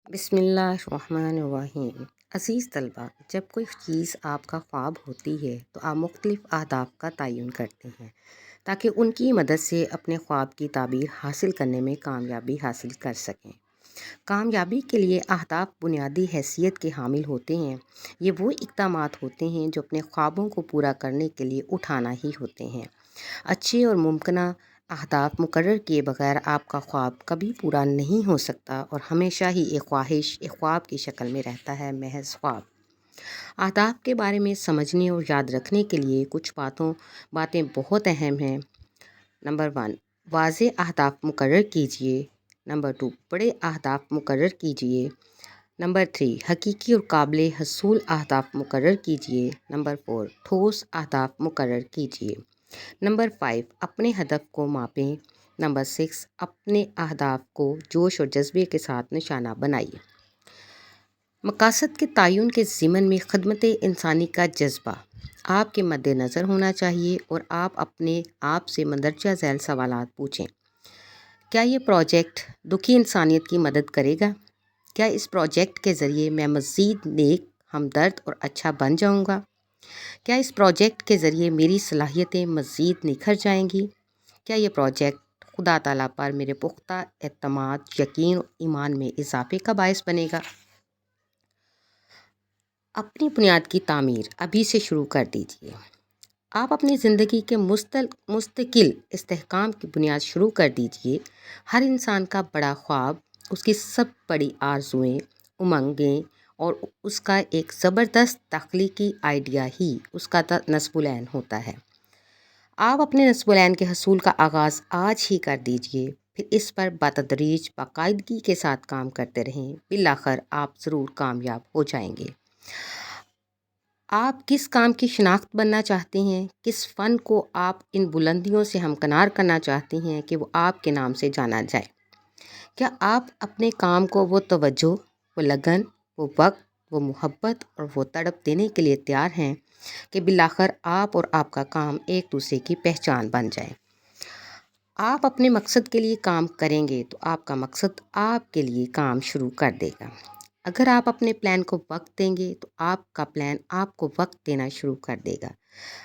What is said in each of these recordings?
بسم اللہ الرحمن الرحیم۔ عزیز طلبہ، جب کوئی چیز آپ کا خواب ہوتی ہے تو آپ مختلف اہداف کا تعین کرتے ہیں تاکہ ان کی مدد سے اپنے خواب کی تعبیر حاصل کرنے میں کامیابی حاصل کر سکیں۔ کامیابی کے لیے اہداف بنیادی حیثیت کے حامل ہوتے ہیں۔ یہ وہ اقدامات ہوتے ہیں جو اپنے خوابوں کو پورا کرنے کے لیے اٹھانا ہی ہوتے ہیں۔ اچھے اور ممکنہ اہداف مقرر کیے بغیر آپ کا خواب کبھی پورا نہیں ہو سکتا اور ہمیشہ ہی ایک خواہش ایک خواب کی شکل میں رہتا ہے، محض خواب۔ اہداف کے بارے میں سمجھنے اور یاد رکھنے کے لیے کچھ باتیں بہت اہم ہیں۔ نمبر 1، واضح اہداف مقرر کیجیے۔ نمبر 2، بڑے اہداف مقرر کیجیے۔ نمبر 3، حقیقی اور قابل حصول اہداف مقرر کیجیے۔ نمبر 4، ٹھوس اہداف مقرر کیجیے۔ نمبر 5، اپنے ہدف کو ماپیں۔ نمبر 6، اپنے اہداف کو جوش اور جذبے کے ساتھ نشانہ بنائیے۔ مقاصد کے تعین کے ضمن میں خدمت انسانی کا جذبہ آپ کے مد نظر ہونا چاہیے اور آپ اپنے آپ سے مندرجہ ذیل سوالات پوچھیں۔ کیا یہ پروجیکٹ دکھی انسانیت کی مدد کرے گا؟ کیا اس پروجیکٹ کے ذریعے میں مزید نیک، ہمدرد اور اچھا بن جاؤں گا؟ کیا اس پروجیکٹ کے ذریعے میری صلاحیتیں مزید نکھر جائیں گی؟ کیا یہ پروجیکٹ خدا تعالیٰ پر میرے پختہ اعتماد، یقین اور ایمان میں اضافے کا باعث بنے گا؟ اپنی بنیاد کی تعمیر ابھی سے شروع کر دیجیے۔ آپ اپنی زندگی کے مستقل استحکام کی بنیاد شروع کر دیجیے۔ ہر انسان کا بڑا خواب، اس کی سب بڑی آرزوئیں، امنگیں اور اس کا ایک زبردست تخلیقی آئیڈیا ہی اس کا نصب العین ہوتا ہے۔ آپ اپنے نصب العین کے حصول کا آغاز آج ہی کر دیجیے، پھر اس پر بتدریج باقاعدگی کے ساتھ کام کرتے رہیں۔ بالآخر آپ ضرور کامیاب ہو جائیں گے۔ آپ کس کام کی شناخت بننا چاہتے ہیں؟ کس فن کو آپ ان بلندیوں سے ہمکنار کرنا چاہتے ہیں کہ وہ آپ کے نام سے جانا جائے؟ کیا آپ اپنے کام کو وہ توجہ، وہ لگن، وہ وقت، وہ محبت اور وہ تڑپ دینے کے لیے تیار ہیں کہ بالآخر آپ اور آپ کا کام ایک دوسرے کی پہچان بن جائے؟ آپ اپنے مقصد کے لیے کام کریں گے تو آپ کا مقصد آپ کے لیے کام شروع کر دے گا۔ اگر آپ اپنے پلان کو وقت دیں گے تو آپ کا پلان آپ کو وقت دینا شروع کر دے گا۔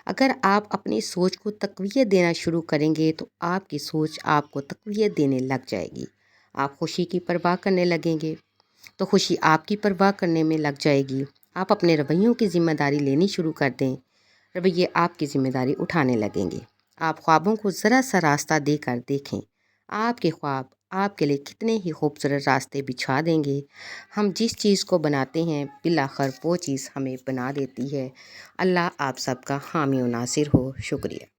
اگر آپ اپنی سوچ کو تقویت دینا شروع کریں گے تو آپ کی سوچ آپ کو تقویت دینے لگ جائے گی۔ آپ خوشی کی پرواہ کرنے لگیں گے تو خوشی آپ کی پرواہ کرنے میں لگ جائے گی۔ آپ اپنے رویوں کی ذمہ داری لینی شروع کر دیں، رویے آپ کی ذمہ داری اٹھانے لگیں گے۔ آپ خوابوں کو ذرا سا راستہ دے کر دیکھیں، آپ کے خواب آپ کے لیے کتنے ہی خوبصورت راستے بچھا دیں گے۔ ہم جس چیز کو بناتے ہیں بالآخر وہ چیز ہمیں بنا دیتی ہے۔ اللہ آپ سب کا حامی و ناصر ہو۔ شکریہ۔